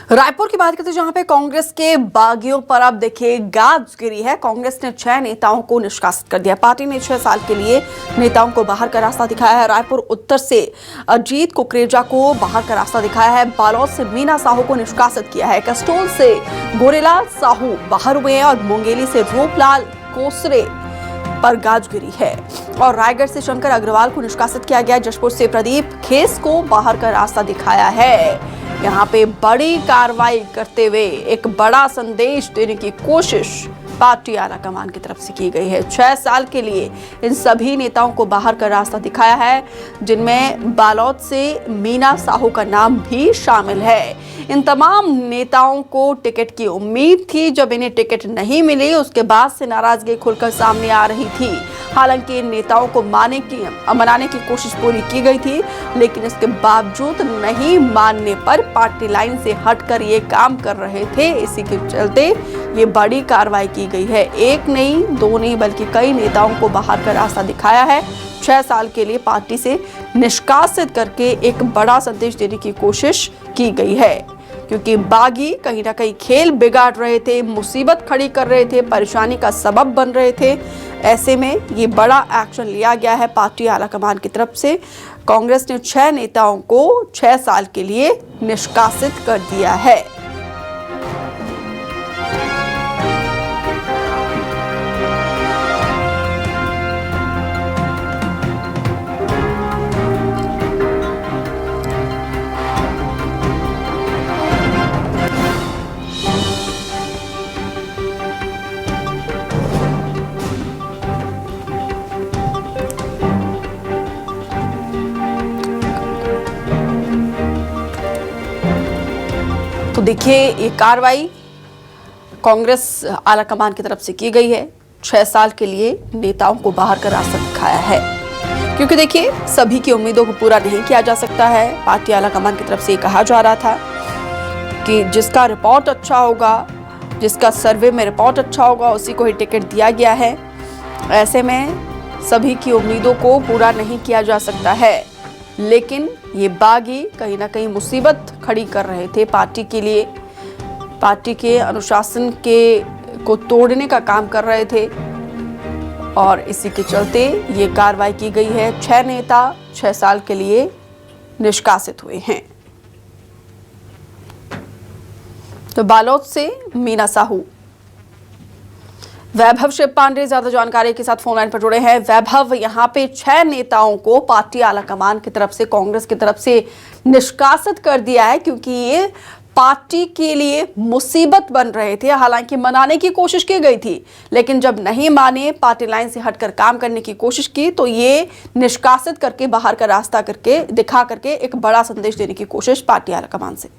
रायपुर की बात करते हैं जहां पे कांग्रेस के बागियों पर अब देखिए गाज गिरी है। कांग्रेस ने 6 नेताओं को निष्कासित कर दिया। पार्टी ने 6 साल के लिए नेताओं को बाहर का रास्ता दिखाया है। रायपुर उत्तर से अजीत कुकरेजा को बाहर का रास्ता दिखाया है। बालोद से मीना साहू को निष्कासित किया है। कस्टोल से गोरेलाल साहू बाहर हुए हैं और मुंगेली से रूपलाल कोसरे पर गाज गिरी है। और रायगढ़ से शंकर अग्रवाल को निष्कासित किया गया। जशपुर से प्रदीप खेस को बाहर का रास्ता दिखाया है। यहाँ पे बड़ी कार्रवाई करते हुए एक बड़ा संदेश देने की कोशिश पार्टी आलाकमान की तरफ से की गई है। 6 साल के लिए इन सभी नेताओं को बाहर का रास्ता दिखाया है, जिनमें बालोद से मीना साहू का नाम भी शामिल है। इन तमाम नेताओं को टिकट की उम्मीद थी। जब इन्हें टिकट नहीं मिली, उसके बाद से नाराजगी खुलकर सामने आ रही थी। हालांकि इन नेताओं को मनाने की कोशिश पूरी की गई थी, लेकिन इसके बावजूद नहीं मानने पर पार्टी लाइन से हटकर ये काम कर रहे थे। इसी के चलते ये बड़ी कार्रवाई की गई है। एक नहीं, दो नहीं, बल्कि कई नेताओं को बाहर का रास्ता दिखाया है। 6 साल के लिए पार्टी से निष्कासित करके एक बड़ा संदेश देने की कोशिश की गई है, क्योंकि बागी कहीं ना कहीं खेल बिगाड़ रहे थे, मुसीबत खड़ी कर रहे थे, परेशानी का सबब बन रहे थे। ऐसे में ये बड़ा एक्शन लिया गया है पार्टी आलाकमान की तरफ से। कांग्रेस ने 6 नेताओं को 6 साल के लिए निष्कासित कर दिया है। तो देखिए, ये कार्रवाई कांग्रेस आलाकमान की तरफ से की गई है। 6 साल के लिए नेताओं को बाहर का रास्ता दिखाया है, क्योंकि देखिए सभी की उम्मीदों को पूरा नहीं किया जा सकता है। पार्टी आलाकमान की तरफ से ये कहा जा रहा था कि जिसका रिपोर्ट अच्छा होगा, जिसका सर्वे में रिपोर्ट अच्छा होगा, उसी को ही टिकट दिया गया है। ऐसे में सभी की उम्मीदों को पूरा नहीं किया जा सकता है, लेकिन ये बागी कहीं ना कहीं मुसीबत खड़ी कर रहे थे पार्टी के लिए। पार्टी के अनुशासन को तोड़ने का काम कर रहे थे, और इसी के चलते ये कार्रवाई की गई है। 6 नेता 6 साल के लिए निष्कासित हुए हैं। तो बालोद से मीना साहू, वैभव शिव पांडे ज्यादा जानकारी के साथ फोन लाइन पर जुड़े हैं। वैभव, यहाँ पे 6 नेताओं को पार्टी आलाकमान की तरफ से, कांग्रेस की तरफ से निष्कासित कर दिया है, क्योंकि ये पार्टी के लिए मुसीबत बन रहे थे। हालांकि मनाने की कोशिश की गई थी, लेकिन जब नहीं माने, पार्टी लाइन से हटकर काम करने की कोशिश की, तो ये निष्कासित करके बाहर का रास्ता दिखा करके एक बड़ा संदेश देने की कोशिश पार्टी आलाकमान से।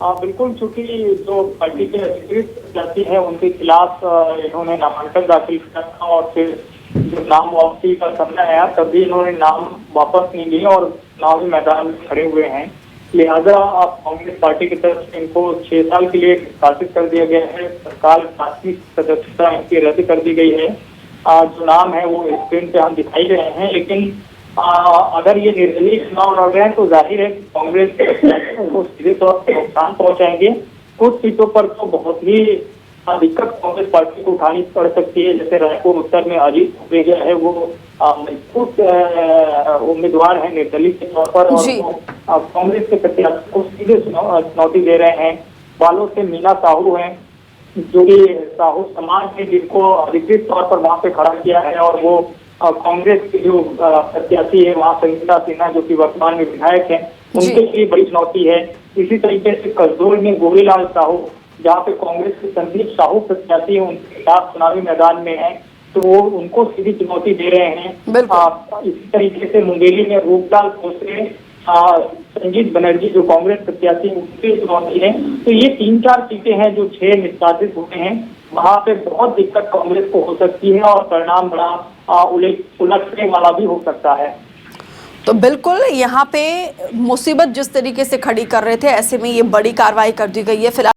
बिल्कुल, चूंकि जो पार्टी के अधिकृत प्रत्याशी है उनके खिलाफ इन्होंने नामांकन दाखिल किया था, और फिर जब नाम वापसी का समय आया तभी इन्होंने नाम वापस नहीं लिए और चुनावी मैदान में खड़े हुए हैं। लिहाजा आप कांग्रेस पार्टी की तरफ से इनको 6 साल के लिए निष्कासित कर दिया गया है। तत्काल प्राथमिक सदस्यता इनकी रद्द कर दी गई है। जो नाम है वो स्क्रीन पे हम दिखाई रहे हैं, लेकिन अगर ये निर्दलीय चुनाव लड़ रहे हैं तो जाहिर है कांग्रेस को सीधे तौर पर नुकसान पहुंचाएंगे। कुछ सीटों पर तो बहुत ही दिक्कत कांग्रेस पार्टी को उठानी पड़ सकती है। जैसे रायपुर उत्तर में अजीत कुकरेजा है, वो मजबूत उम्मीदवार है निर्दलीय के तौर पर, और कांग्रेस के प्रत्याशी को सीधे चुनौती दे रहे हैं। बालोद से मीना साहू हैं, जो कि साहू समाज ने जिनको अधिकृत तौर पर वहां पे खड़ा किया है, और वो कांग्रेस के जो प्रत्याशी है वहाँ संगीता सिन्हा, जो कि वर्तमान में विधायक हैं, उनके लिए बड़ी चुनौती है। इसी तरीके से कसडोल में गोरेलाल साहू, जहाँ पे कांग्रेस के संदीप साहू प्रत्याशी है, उनके खिलाफ चुनावी मैदान में है, तो वो उनको सीधी चुनौती दे रहे हैं। इसी तरीके से मुंगेली में रूपलाल कोसरे, संजीत बनर्जी जो कांग्रेस प्रत्याशी, उनकी चुनौती है। तो ये 3-4 सीटें हैं जो 6 निष्कासित हुए हैं। वहां पे बहुत दिक्कत कांग्रेस को हो सकती है, और परिणाम बड़ा उलटने वाला भी हो सकता है। तो बिल्कुल, यहाँ पे मुसीबत जिस तरीके से खड़ी कर रहे थे, ऐसे में ये बड़ी कार्रवाई कर दी गई है। फिलहाल